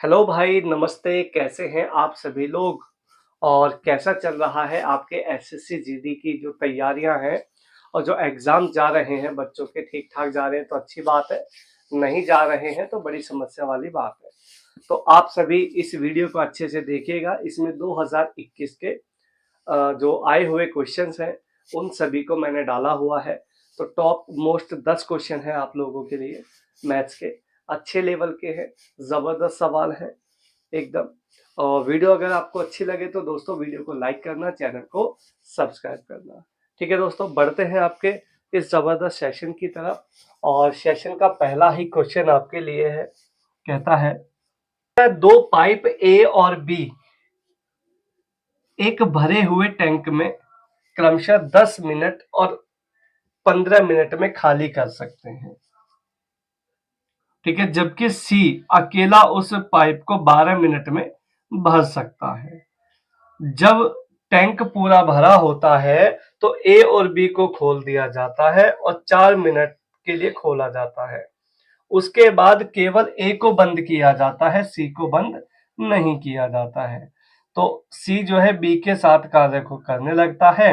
Hello भाई, नमस्ते। कैसे हैं आप सभी लोग? और कैसा चल रहा है आपके एसएससी जीडी की जो तैयारियां हैं और जो एग्जाम जा रहे हैं बच्चों के? ठीक ठाक जा रहे हैं तो अच्छी बात है, नहीं जा रहे हैं तो बड़ी समस्या वाली बात है। तो आप सभी इस वीडियो को अच्छे से देखिएगा। इसमें 2021 के जो आए हुए क्वेश्चंस हैं उन सभी को मैंने डाला हुआ है। तो टॉप मोस्ट 10 क्वेश्चन हैं आप लोगों के लिए, मैथ्स के, अच्छे लेवल के हैं, जबरदस्त सवाल हैं एकदम। और वीडियो अगर आपको अच्छी लगे तो दोस्तों वीडियो को लाइक करना, चैनल को सब्सक्राइब करना। ठीक है दोस्तों, बढ़ते हैं आपके इस जबरदस्त सेशन की तरफ। और सेशन का पहला ही क्वेश्चन आपके लिए है, कहता है दो पाइप ए और बी एक भरे हुए टैंक में क्रमशः 10 मिनट और 15 मिनट में खाली कर सकते हैं। ठीक है, जबकि सी अकेला उस पाइप को 12 मिनट में भर सकता है। जब टैंक पूरा भरा होता है तो ए और बी को खोल दिया जाता है और 4 मिनट के लिए खोला जाता है। उसके बाद केवल ए को बंद किया जाता है, सी को बंद नहीं किया जाता है। तो सी जो है बी के साथ कार्य को करने लगता है।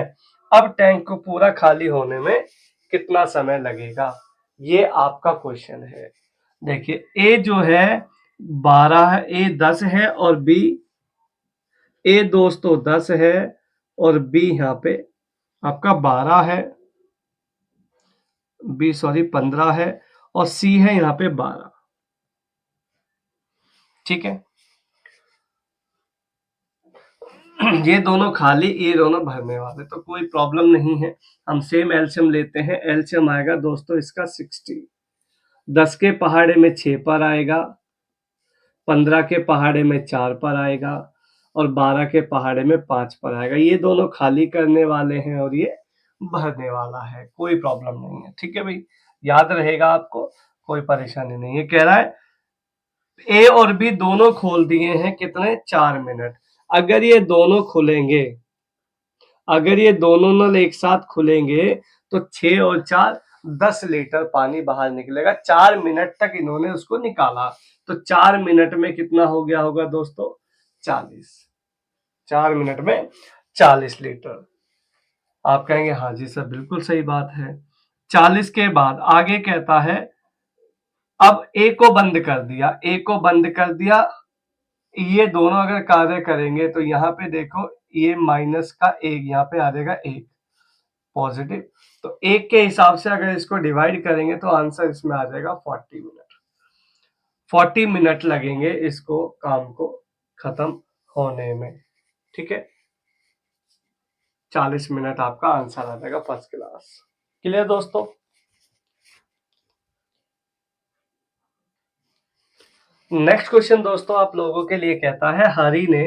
अब टैंक को पूरा खाली होने में कितना समय लगेगा, ये आपका क्वेश्चन है। देखिए, ए जो है 12 है, ए 10 है और बी, ए दोस्तों 10 है और बी यहाँ पे आपका 12 है, बी सॉरी 15 है और सी है यहाँ पे 12। ठीक है, ये दोनों खाली, ये दोनों भरने वाले, तो कोई प्रॉब्लम नहीं है। हम सेम एलसीएम लेते हैं। एलसीएम आएगा दोस्तों इसका 60। 10 के पहाड़े में 6 पर आएगा, 15 के पहाड़े में 4 पर आएगा और 12 के पहाड़े में 5 पर आएगा। ये दोनों खाली करने वाले हैं और ये भरने वाला है, कोई प्रॉब्लम नहीं है। ठीक है भाई, याद रहेगा आपको, कोई परेशानी नहीं है। कह रहा है ए और बी दोनों खोल दिए हैं, कितने? 4 मिनट। अगर ये दोनों खुलेंगे, अगर ये दोनों नल एक साथ खुलेंगे तो 6 और 4 10 लीटर पानी बाहर निकलेगा। 4 मिनट तक इन्होंने उसको निकाला, तो 4 मिनट में कितना हो गया होगा दोस्तों? 40। 4 मिनट में 40 लीटर। आप कहेंगे हाँ जी सर, बिल्कुल सही बात है। 40 के बाद आगे कहता है अब ए को बंद कर दिया, ए को बंद कर दिया। ये दोनों अगर कार्य करेंगे तो यहाँ पे देखो, ये माइनस का एक यहाँ पे आ जाएगा, एक पॉजिटिव। तो एक के हिसाब से अगर इसको डिवाइड करेंगे तो आंसर इसमें आ जाएगा 40 मिनट। 40 मिनट लगेंगे इसको काम को खत्म होने में। ठीक है, 40 मिनट आपका आंसर आ जाएगा फर्स्ट क्लास। क्लियर दोस्तों? नेक्स्ट क्वेश्चन दोस्तों आप लोगों के लिए कहता है हरि ने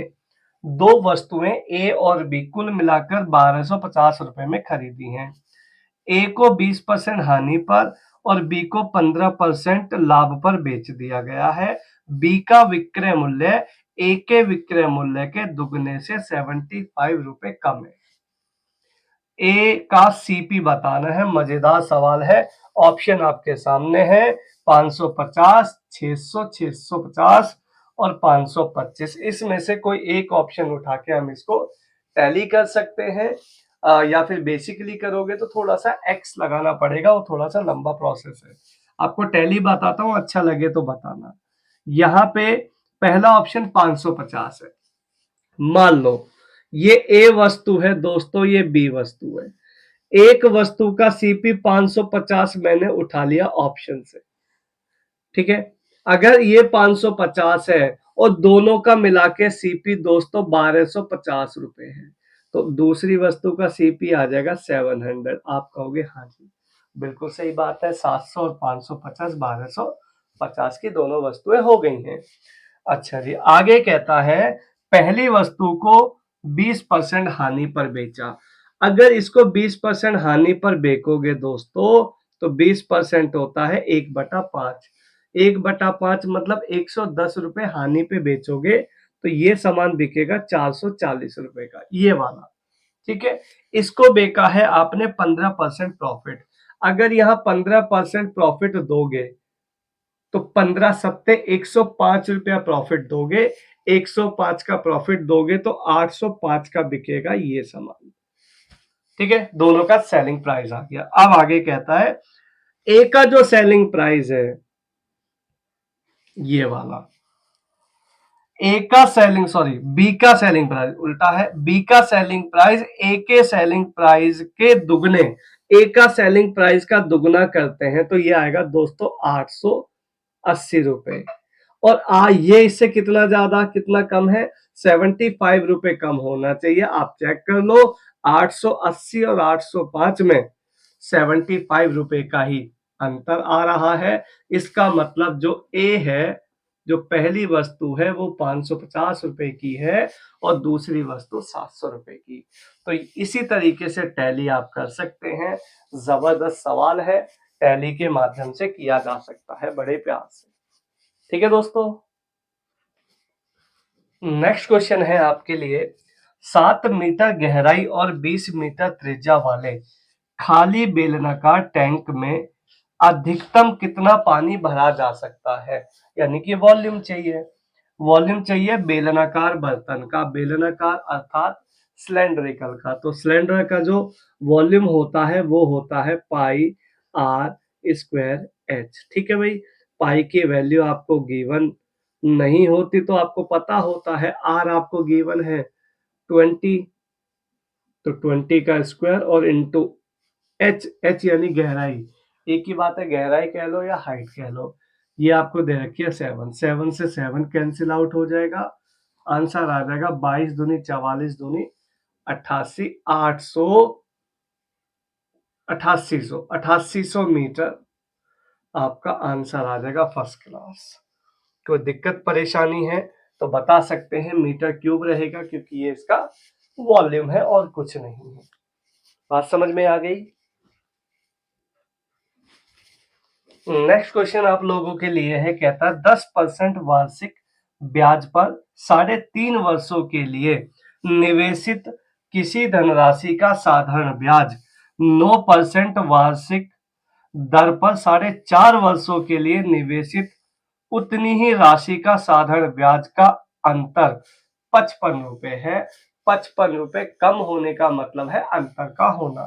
दो वस्तुएं ए और बी कुल मिलाकर 1250 रुपए में खरीदी हैं। ए को 20% हानि पर और बी को 15% लाभ पर बेच दिया गया है। बी का विक्रय मूल्य ए के विक्रय मूल्य के दुगने से 75 रुपए कम है। ए का सीपी बताना है। मजेदार सवाल है। ऑप्शन आपके सामने है, 550, 600, 650 और 525। इसमें से कोई एक ऑप्शन उठा के हम इसको टैली कर सकते हैं, या फिर बेसिकली करोगे तो थोड़ा सा एक्स लगाना पड़ेगा, वो थोड़ा सा लंबा प्रोसेस है। आपको टैली बताता हूँ, अच्छा लगे तो बताना। यहाँ पे पहला ऑप्शन 550 है। मान लो ये ए वस्तु है दोस्तों, ये बी वस्तु है। एक वस्तु का सीपी 550 मैंने उठा लिया ऑप्शन से। ठीक है, अगर ये 550 है और दोनों का मिला के सीपी दोस्तों 1250 रुपए है, तो दूसरी वस्तु का सीपी आ जाएगा 700। आप कहोगे हाँ जी बिल्कुल सही बात है, 700 और 550 1250 की दोनों वस्तुएं हो गई हैं। अच्छा जी, आगे कहता है पहली वस्तु को 20% हानि पर बेचा। अगर इसको 20% हानि पर बेचोगे दोस्तों तो 20% होता है 1/5। 1/5 मतलब 110 रुपए हानि पे बेचोगे तो ये सामान बिकेगा 440 रुपए का, ये वाला। ठीक है, इसको बेचा है आपने 15% प्रॉफिट। अगर यहाँ 15% प्रॉफिट दोगे तो 15 सत्ते 105 रुपया प्रॉफिट दोगे, 105 का प्रॉफिट दोगे तो 805 का बिकेगा ये सामान। ठीक है, दोनों का सेलिंग प्राइस आ गया। अब आगे कहता है ए का जो सेलिंग प्राइस है ये वाला, ए का सेलिंग सॉरी बी का सेलिंग प्राइस उल्टा है, बी का सेलिंग प्राइस ए के सेलिंग प्राइस के दुगने, ए का सेलिंग प्राइस का दुगना करते हैं तो ये आएगा दोस्तों 880 रुपए। और ये इससे कितना ज्यादा कितना कम है, 75 रुपए कम होना चाहिए। आप चेक कर लो 880 और 805 में 75 रुपए का ही अंतर आ रहा है। इसका मतलब जो ए है, जो पहली वस्तु है वो 550 रुपए की है और दूसरी वस्तु 700 रुपए की। तो इसी तरीके से टैली आप कर सकते हैं। जबरदस्त सवाल है, टैली के माध्यम से किया जा सकता है बड़े प्यार से। ठीक है दोस्तों, नेक्स्ट क्वेश्चन है आपके लिए, 7 मीटर गहराई और 20 मीटर त्रिज्या वाले खाली बेलनाकार टैंक में अधिकतम कितना पानी भरा जा सकता है, यानी कि वॉल्यूम चाहिए। वॉल्यूम चाहिए बेलनाकार बर्तन का, बेलनाकार अर्थात सिलेंड्रिकल का। तो सिलेंडर का जो वॉल्यूम होता है वो होता है पाई आर स्क्वायर एच। ठीक है भाई, पाई की वैल्यू आपको गिवन नहीं होती तो आपको पता होता है, आर आपको गिवन है 20, तो 20 का स्क्वायर और इंटू एच, एच यानी गहराई, एक ही बात है, गहराई कह लो या हाइट कह लो। ये आपको दे रखी है 7, 7 से 7 कैंसिल आउट हो जाएगा, आंसर आ जाएगा 22 दूनी 44 दूनी 88, 8800 मीटर आपका आंसर आ जाएगा फर्स्ट क्लास। कोई दिक्कत परेशानी है तो बता सकते हैं, मीटर क्यूब रहेगा क्योंकि ये इसका वॉल्यूम है और कुछ नहीं है। बात समझ में आ गई। नेक्स्ट क्वेश्चन आप लोगों के लिए है, कहता है 10% वार्षिक ब्याज पर 3.5 वर्षों के लिए निवेशित किसी धनराशि का साधारण ब्याज 9% वार्षिक दर पर 4.5 वर्षों के लिए निवेशित उतनी ही राशि का साधारण ब्याज का अंतर 55 रुपए है। 55 रुपए कम होने का मतलब है अंतर का होना।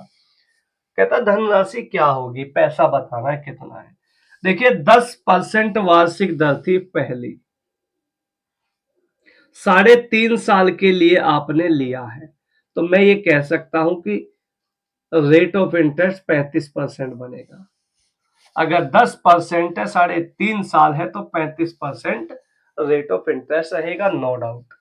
कहता धनराशि क्या होगी, पैसा बताना है कितना है। देखिए 10% वार्षिक दर थी पहली, 3.5 साल के लिए आपने लिया है, तो मैं ये कह सकता हूं कि रेट ऑफ इंटरेस्ट 35% बनेगा। अगर 10% है 3.5 साल है तो 35% रेट ऑफ इंटरेस्ट रहेगा, नो डाउट।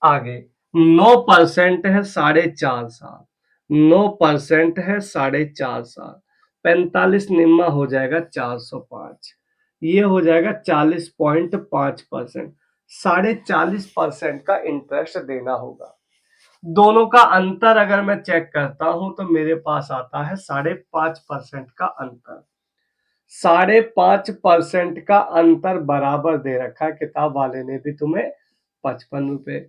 आगे 9% है 4.5 साल, 9% है 4.5 साल, 45 निम्मा हो जाएगा 405, ये हो जाएगा 40.5%। 40.5% का इंटरेस्ट देना होगा। दोनों का अंतर अगर मैं चेक करता हूं तो मेरे पास आता है 5.5% का अंतर। 5.5% का अंतर बराबर दे रखा है किताब वाले ने भी तुम्हें 55 रुपए।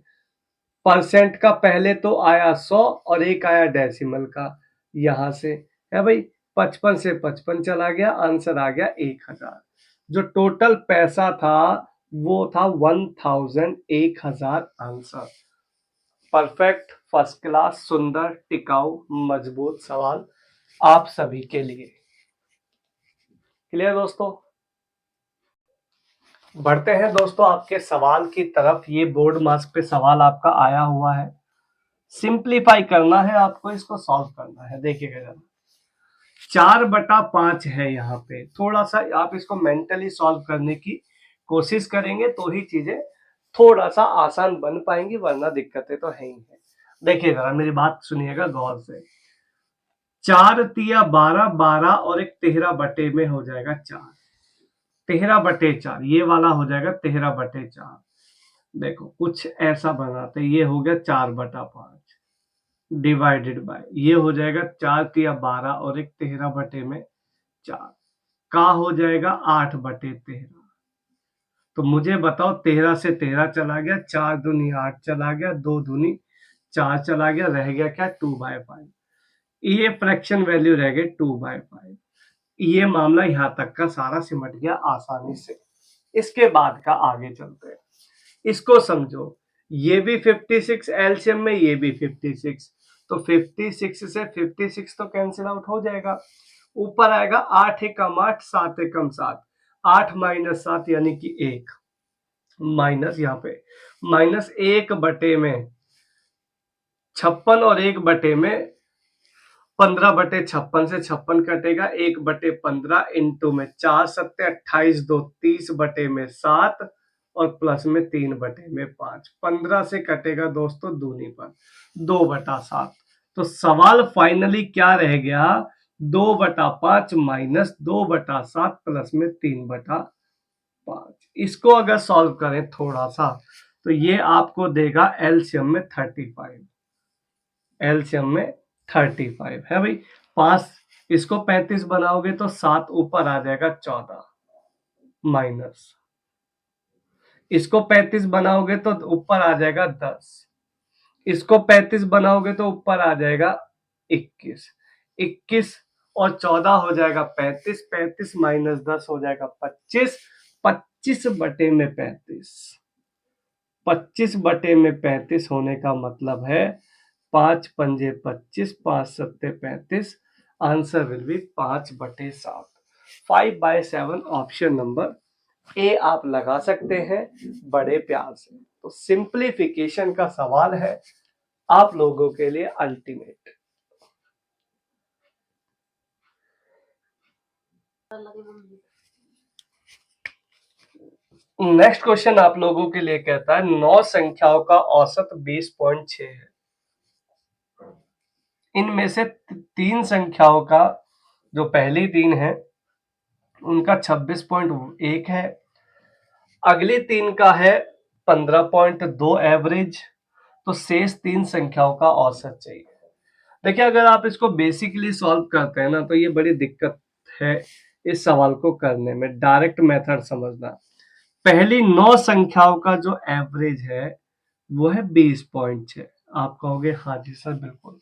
परसेंट का पहले तो आया 100 और एक आया डेसिमल का, यहां से है भाई 55 से 55 चला गया, आंसर आ गया 1000। जो टोटल पैसा था वो था 1000, 1000 आंसर। परफेक्ट, फर्स्ट क्लास, सुंदर, टिकाऊ, मजबूत सवाल आप सभी के लिए। क्लियर दोस्तों, बढ़ते हैं दोस्तों आपके सवाल की तरफ। ये बोर्ड मास्क पे सवाल आपका आया हुआ है, सिंप्लीफाई करना है आपको, इसको सॉल्व करना है। देखिएगा जरा 4/5 है यहाँ पे, थोड़ा सा आप इसको मेंटली सॉल्व करने की कोशिश करेंगे तो ही चीजें थोड़ा सा आसान बन पाएंगी, वरना दिक्कतें तो है ही है। देखिए जरा मेरी बात सुनिएगा गौर से, 4 तिया 12, 12 और एक 13 बटे में हो जाएगा 4, 13/4, ये वाला हो जाएगा 13/4। देखो कुछ ऐसा बनाते, ये हो गया 4/5 डिवाइडेड बाय, ये हो जाएगा 4 तिया 12 और एक 13 बटे में 4 का हो जाएगा 8/13। तो मुझे बताओ 13 से 13 चला गया, 4 दूनी 8 चला गया, 2 दूनी 4 चला गया, रह गया क्या 2/5। ये फ्रैक्शन वैल्यू रह गई 2/5। ये मामला यहाँ तक का सारा सिमट गया आसानी से। इसके बाद का आगे चलते हैं, इसको समझो। ये भी 56 एलसीएम में, ये भी 56, तो 56 से 56 तो कैंसिल आउट हो जाएगा। ऊपर आएगा 8 एकम 8, 7 एकम 7, 8 माइनस 7 यानी कि 1, माइनस यहाँ पे माइनस 1 बटे में 56 और 1 बटे में 15/56 से 56 कटेगा, 1/15 इंटू में 4 सत्ते 28, 2 30 बटे में 7 और प्लस में 3 बटे में 5, 15 से कटेगा दोस्तों दूनी पर 2/7। तो सवाल फाइनली क्या रह गया, 2/5 माइनस 2/7 प्लस में 3/5। इसको अगर सॉल्व करें थोड़ा सा तो ये आपको देगा एलसीएम में 35, एलसीएम में 35 है भाई। 5 इसको 35 बनाओगे तो 7 ऊपर आ जाएगा 14, माइनस इसको 35 बनाओगे तो ऊपर आ जाएगा 10, इसको 35 बनाओगे तो ऊपर आ जाएगा 21, 21 और 14 हो जाएगा 35, 35 माइनस 10 हो जाएगा 25, 25 बटे में 35, 25 बटे में 35 होने का मतलब है 5 पंजे 25, 5 सत्ते 35, answer will be 5/7, 5/7 option number A आप लगा सकते हैं बड़े प्यार से। तो सिंप्लीफिकेशन का सवाल है आप लोगों के लिए अल्टीमेट। नेक्स्ट क्वेश्चन आप लोगों के लिए कहता है 9 संख्याओं का औसत 20.6 है। इनमें से 3 संख्याओं का जो पहली 3 है उनका 26.1 है, अगली 3 का है 15.2 एवरेज, तो शेष 3 संख्याओं का औसत चाहिए। देखिए अगर आप इसको बेसिकली सॉल्व करते हैं ना तो ये बड़ी दिक्कत है इस सवाल को करने में, डायरेक्ट मेथड समझना। पहली 9 संख्याओं का जो एवरेज है वो है 20.6, आप कहोगे हाँ जी सर बिल्कुल।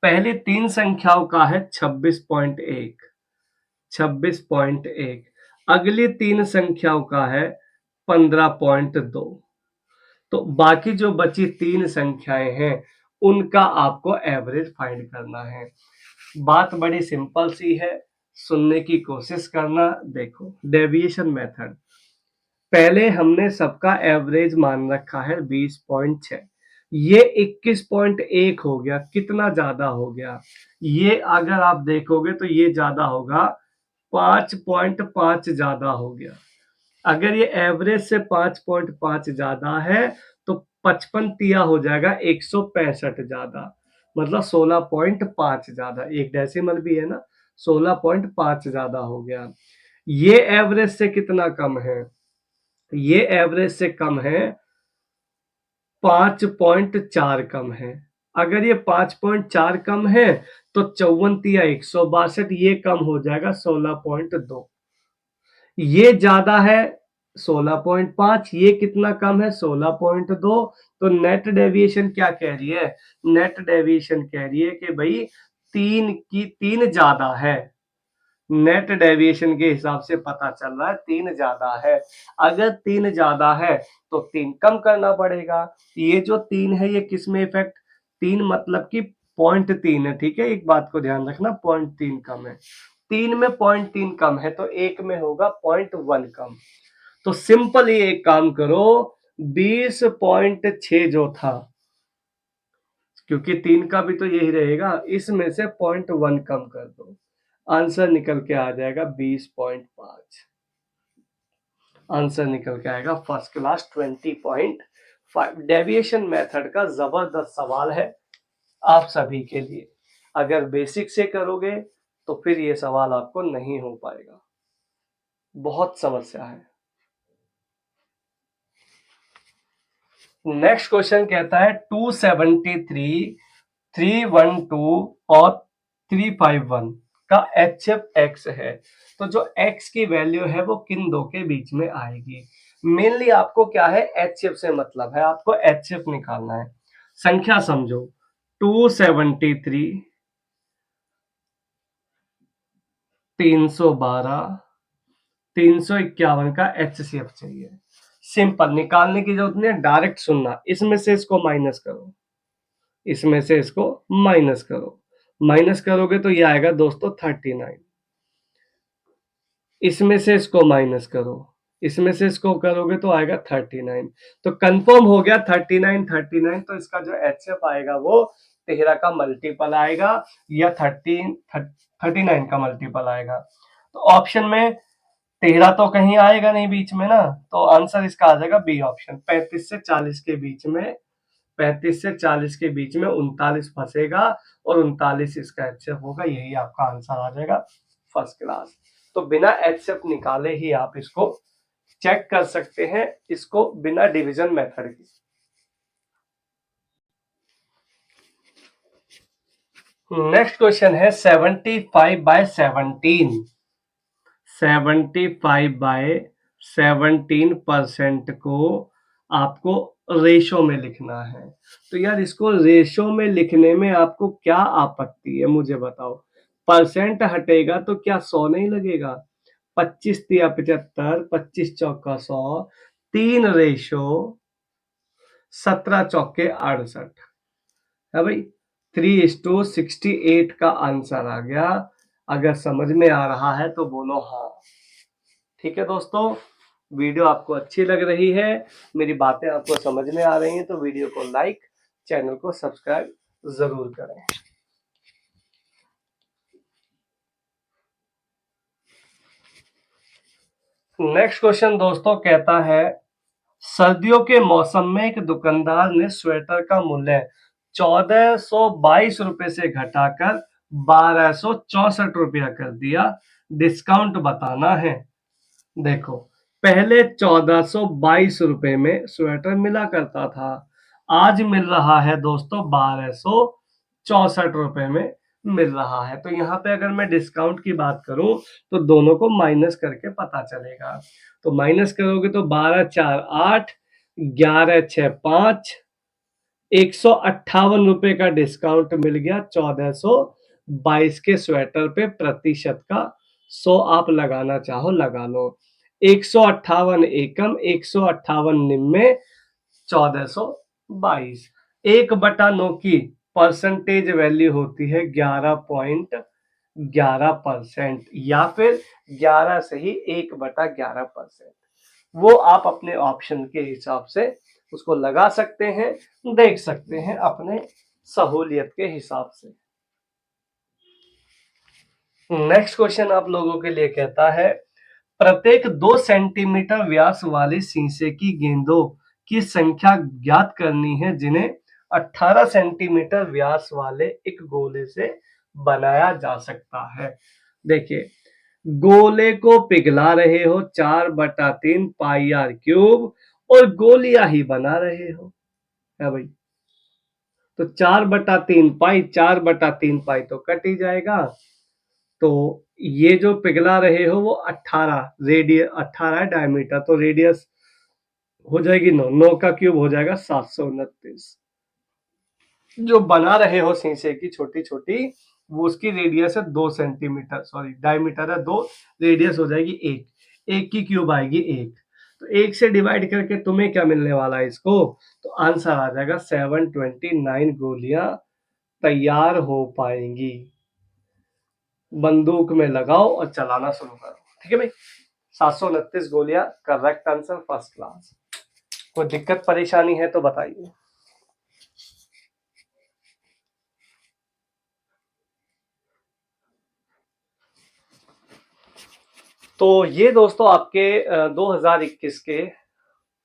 पहली 3 संख्याओं का है 26.1, 26.1, अगली 3 संख्याओं का है 15.2, तो बाकी जो बची 3 संख्याएं हैं उनका आपको एवरेज फाइंड करना है। बात बड़ी सिंपल सी है, सुनने की कोशिश करना। देखो डेविएशन मेथड, पहले हमने सबका एवरेज मान रखा है 20.6, ये 21.1 हो गया, कितना ज्यादा हो गया, ये अगर आप देखोगे तो ये ज्यादा होगा, 5.5 ज्यादा हो गया। अगर ये एवरेज से 5.5 ज्यादा है तो 55 तिया हो जाएगा 165 ज्यादा, मतलब 16.5 ज्यादा, एक डेसिमल भी है ना, 16.5 ज्यादा हो गया। ये एवरेज से कितना कम है, ये एवरेज से कम है 5.4 कम है। अगर ये 5.4 कम है तो 54 तिया 162, ये कम हो जाएगा 16.2, ये ज्यादा है 16.5, ये कितना कम है 16.2, तो नेट डेविएशन क्या कह रही है, नेट डेविएशन कह रही है कि भाई 3 ज्यादा है, नेट डेविएशन के हिसाब से पता चल रहा है 3 ज्यादा है। अगर 3 ज्यादा है तो 3 कम करना पड़ेगा। ये जो 3 है ये किस में इफेक्ट, 3 मतलब कि 0.3 है, ठीक है, एक बात को ध्यान रखना 0.3 कम है, 3 में 0.3 कम है तो 1 में होगा 0.1 कम। तो सिंपली एक काम करो, 20.6 जो था, क्योंकि 3 का भी तो यही रहेगा, इसमें से 0.1 कम कर दो, आंसर निकल के आ जाएगा 20.5, आंसर निकल के आएगा फर्स्ट क्लास 20.5। डेविएशन मेथड का जबरदस्त सवाल है आप सभी के लिए, अगर बेसिक से करोगे तो फिर ये सवाल आपको नहीं हो पाएगा, बहुत समस्या है। नेक्स्ट क्वेश्चन कहता है 273, 312 और 351 का HF x है, तो जो x की वैल्यू है वो किन दो के बीच में आएगी। मेनली आपको क्या है, HF से मतलब है, आपको HF निकालना है। संख्या समझो, 273, 312, 351 का HCF चाहिए। सिंपल, निकालने की जरूरत नहीं है, डायरेक्ट सुनना। इसमें से इसको माइनस करो, इसमें से इसको माइनस करो, माइनस करोगे तो ये आएगा दोस्तों 39। इसमें से इसको माइनस करो, इसमें से इसको करोगे तो आएगा 39। तो कंफर्म हो गया 39 39। तो इसका जो HCF आएगा वो 13 का मल्टीपल आएगा या 39 का मल्टीपल आएगा। तो ऑप्शन में 13 तो कहीं आएगा नहीं बीच में ना, तो आंसर इसका आ जाएगा बी ऑप्शन। 35 से 40 के बीच में, 35 से 40 के बीच में 39 फंसेगा और 39 इसका HCF होगा, यही आपका आंसर आ जाएगा फर्स्ट क्लास। तो बिना HCF निकाले ही आप इसको चेक कर सकते हैं, इसको बिना डिवीजन मेथड की। नेक्स्ट क्वेश्चन है 75/17। 75/17% को आपको रेशो में लिखना है। तो यार इसको रेशो में लिखने में आपको क्या आपत्ति है, मुझे बताओ। परसेंट हटेगा तो क्या 100 नहीं लगेगा? 25 तिया 75, 25 चौका 100, 3 रेशो 17 चौके 68 है भाई। 3:68 का आंसर आ गया। अगर समझ में आ रहा है तो बोलो हाँ। ठीक है दोस्तों, वीडियो आपको अच्छी लग रही है, मेरी बातें आपको समझ में आ रही हैं, तो वीडियो को लाइक, चैनल को सब्सक्राइब जरूर करें। नेक्स्ट क्वेश्चन दोस्तों कहता है, सर्दियों के मौसम में एक दुकानदार ने स्वेटर का मूल्य 1422 रुपए से घटाकर 1264 रुपया कर दिया, डिस्काउंट बताना है। देखो, पहले 1422 रुपए में स्वेटर मिला करता था, आज मिल रहा है दोस्तों 1264 रुपए में मिल रहा है। तो यहाँ पे अगर मैं डिस्काउंट की बात करूं तो दोनों को माइनस करके पता चलेगा। तो माइनस करोगे तो 12 4 8, 11 6 5, 158 रुपए का डिस्काउंट मिल गया 1422 के स्वेटर पे। प्रतिशत का 100 आप लगाना चाहो लगा लो। 158 एकम, 158 निम्न, 1422। 1/9 की परसेंटेज वैल्यू होती है 11.11%, या फिर 11 से ही 1/11%। वो आप अपने ऑप्शन के हिसाब से उसको लगा सकते हैं, देख सकते हैं अपने सहूलियत के हिसाब से। नेक्स्ट क्वेश्चन आप लोगों के लिए कहता है, प्रत्येक 2 सेंटीमीटर व्यास वाले शीशे की गेंदों की संख्या ज्ञात करनी है जिन्हें 18 सेंटीमीटर व्यास वाले एक गोले से बनाया जा सकता है। देखिए, गोले को पिघला रहे हो 4/3 पाई आर क्यूब और गोलियां ही बना रहे हो, है भाई। तो 4/3 पाई, 4/3 पाई तो कट ही जाएगा। तो ये जो पिघला रहे हो वो 18 रेडियस, 18 डायमीटर, तो रेडियस हो जाएगी 9, 9 का क्यूब हो जाएगा 729। जो बना रहे हो शीशे की छोटी छोटी, वो उसकी रेडियस है 2 सेंटीमीटर, सॉरी डायमीटर है 2, रेडियस हो जाएगी 1, 1 की क्यूब आएगी 1। तो 1 से डिवाइड करके तुम्हें क्या मिलने वाला है इसको, तो आंसर आ जाएगा 729 गोलियां तैयार हो पाएंगी। बंदूक में लगाओ और चलाना शुरू करो। ठीक है भाई, 729 गोलियां करेक्ट आंसर, फर्स्ट क्लास। कोई दिक्कत परेशानी है तो बताइए। तो ये दोस्तों आपके 2021 के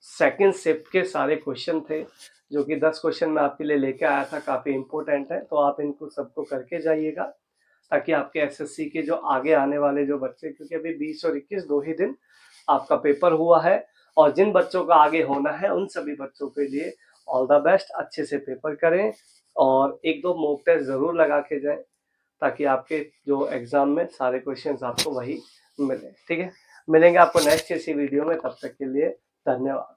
सेकंड शिफ्ट के सारे क्वेश्चन थे, जो कि 10 क्वेश्चन मैं आपके लिए लेके आया था, काफी इंपॉर्टेंट है। तो आप इनको सबको करके जाइएगा, ताकि आपके एसएससी के जो आगे आने वाले जो बच्चे, क्योंकि अभी 20 और 21 2 ही दिन आपका पेपर हुआ है, और जिन बच्चों का आगे होना है उन सभी बच्चों के लिए ऑल द बेस्ट। अच्छे से पेपर करें और 1-2 मॉक टेस्ट जरूर लगा के जाएं, ताकि आपके जो एग्जाम में सारे क्वेश्चंस आपको वही मिले। ठीक है, मिलेंगे आपको नेक्स्ट किसी वीडियो में, तब तक के लिए धन्यवाद।